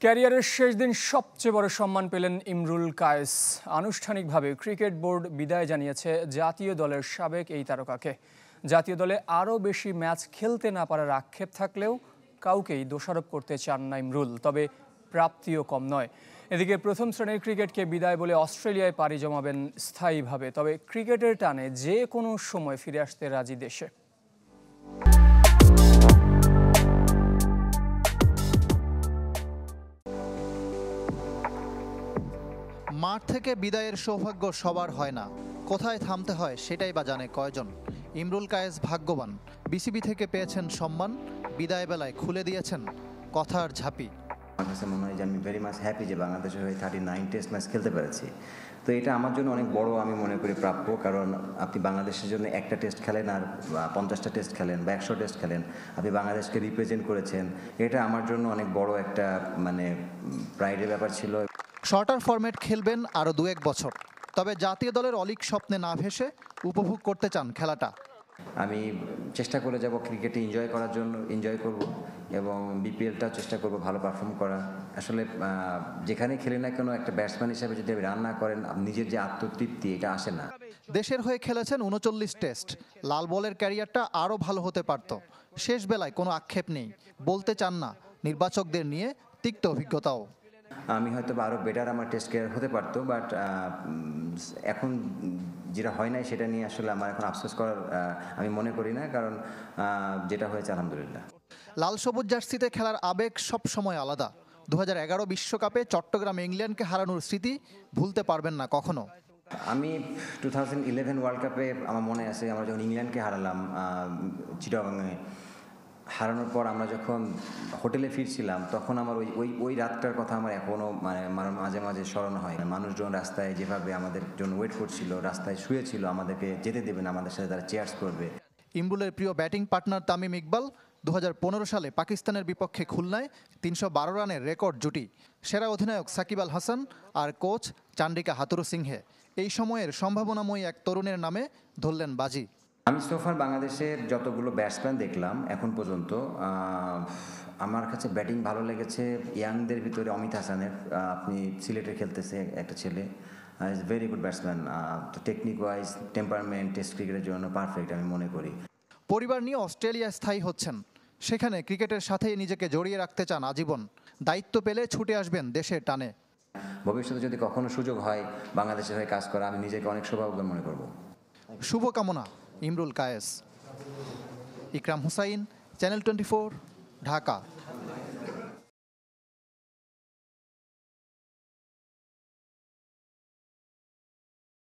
ক্যারিয়ারের শেষ দিন সবচেয়ে বড় সম্মান পেলেন ইমরুল কায়েস। আনুষ্ঠানিকভাবে ক্রিকেট বোর্ড বিদায় জানিয়েছে জাতীয় দলের সাবেক এই তারকাকে। জাতীয় দলে আরও বেশি ম্যাচ খেলতে না পারার আক্ষেপ থাকলেও কাউকেই দোষারোপ করতে চান না ইমরুল, তবে প্রাপ্তিও কম নয়। এদিকে প্রথম শ্রেণীর ক্রিকেটকে বিদায় বলে অস্ট্রেলিয়ায় পাড়ি জমাবেন স্থায়ীভাবে, তবে ক্রিকেটের টানে যে কোনো সময় ফিরে আসতে রাজি দেশে। মাঠ থেকে বিদায়ের সৌভাগ্য সবার হয় না, কোথায় থামতে হয় সেটাই বা জানে কয়জন। ইমরুল কায়েস ভাগ্যবান, বিসিবি থেকে পেয়েছেন সম্মান, বিদায় বেলায় খুলে দিয়েছেন কথার ঝাঁপি। আমার কাছে মনে হয় যে আমি ভেরি মাচ হ্যাপি যে বাংলাদেশের হয়ে 39 টেস্ট ম্যাচ খেলতে পেরেছি। তো এটা আমার জন্য অনেক বড়, আমি মনে করি প্রাপ্য। কারণ আপনি বাংলাদেশের জন্য একটা টেস্ট খেলেন আর 50টা টেস্ট খেলেন বা 100 টেস্ট খেলেন, আপনি বাংলাদেশকে রিপ্রেজেন্ট করেছেন। এটা আমার জন্য অনেক বড় একটা প্রাইডের ব্যাপার ছিল। শর্টার ফরম্যাট খেলবেন আরও 2-1 বছর, তবে জাতীয় দলের অলিক স্বপ্নে না ভেসে উপভোগ করতে চান খেলাটা। আমি চেষ্টা করে যাব ক্রিকেটে এনজয় করার জন্য, এনজয় করব এবং বিপিএলটা চেষ্টা করব ভালো পারফর্ম করা। আসলে যেখানে খেলে না কেন একটা ব্যাটসম্যান হিসেবে যদি রান না করেন, নিজের যে আত্মতৃপ্তি এটা আসে না। দেশের হয়ে খেলেছেন 39 টেস্ট, লাল বলের ক্যারিয়ারটা আরও ভালো হতে পারত। শেষ বেলায় কোনো আক্ষেপ নেই, বলতে চান না নির্বাচকদের নিয়ে তিক্ত অভিজ্ঞতাও। আমি হয়তো আরও বেটার আমার টেস্ট ক্যারিয়ার হতে পারতো, বাট এখন যেটা হয় নাই সেটা নিয়ে আসলে আমার এখন আফসোস করার আমি মনে করি না, কারণ যেটা হয়েছে আলহামদুলিল্লাহ। লাল সবুজ জার্সিতে খেলার আবেগ সব সময় আলাদা। 2011 বিশ্বকাপে চট্টগ্রামে ইংল্যান্ডকে হারানোর স্মৃতি ভুলতে পারবেন না কখনো। আমি 2011 ওয়ার্ল্ড কাপে আমার মনে আছে, আমরা যখন ইংল্যান্ডকে হারালাম চিটাগংয়ে, হারানোর পর আমরা যখন হোটেলে ফিরছিলাম, তখন আমার ওই রাতটার কথা আমার এখনও মাঝে মাঝে স্মরণ হয়। মানুষজন রাস্তায় যেভাবে আমাদের জন্য ওয়েট করছিল, রাস্তায় শুয়েছিল, আমাদেরকে যেতে দেবে না, আমাদের সাথে তারা চেয়ার্স করবে। ইমরুলের প্রিয় ব্যাটিং পার্টনার তামিম ইকবাল 2015 সালে পাকিস্তানের বিপক্ষে খুলনায় 312 রানের রেকর্ড জুটি। সেরা অধিনায়ক সাকিব আল হাসান আর কোচ চান্ডিকা হাতুরু সিংহে এই সময়ের সম্ভাবনাময়ী এক তরুণের নামে ধরলেন বাজি। আমি সোফার বাংলাদেশের যতগুলো ব্যাটসম্যান দেখলাম এখন পর্যন্ত, আমার কাছে ব্যাটিং ভালো লেগেছে ইয়াংদের ভিতরে অমিত হাসানের। আপনি সিলেটে খেলতেছে একটা ছেলে, ইজ ভেরি গুড ব্যাটসম্যান। তো টেকনিক ওয়াইজ, টেম্পারমেন্ট টেস্ট ক্রিকেটের জন্য পারফেক্ট আমি মনে করি। পরিবার নিয়ে অস্ট্রেলিয়ায় স্থায়ী হচ্ছেন, সেখানে ক্রিকেটের সাথেই নিজেকে জড়িয়ে রাখতে চান আজীবন। দায়িত্ব পেলে ছুটে আসবেন দেশের টানে। ভবিষ্যতে যদি কখনো সুযোগ হয় বাংলাদেশের হয়ে কাজ করা, আমি নিজেকে অনেক সৌভাগ্য মনে করব। শুভকামনা ইমরুল কায়েস। ইকরাম হুসাইন, চ্যানেল 24, ঢাকা।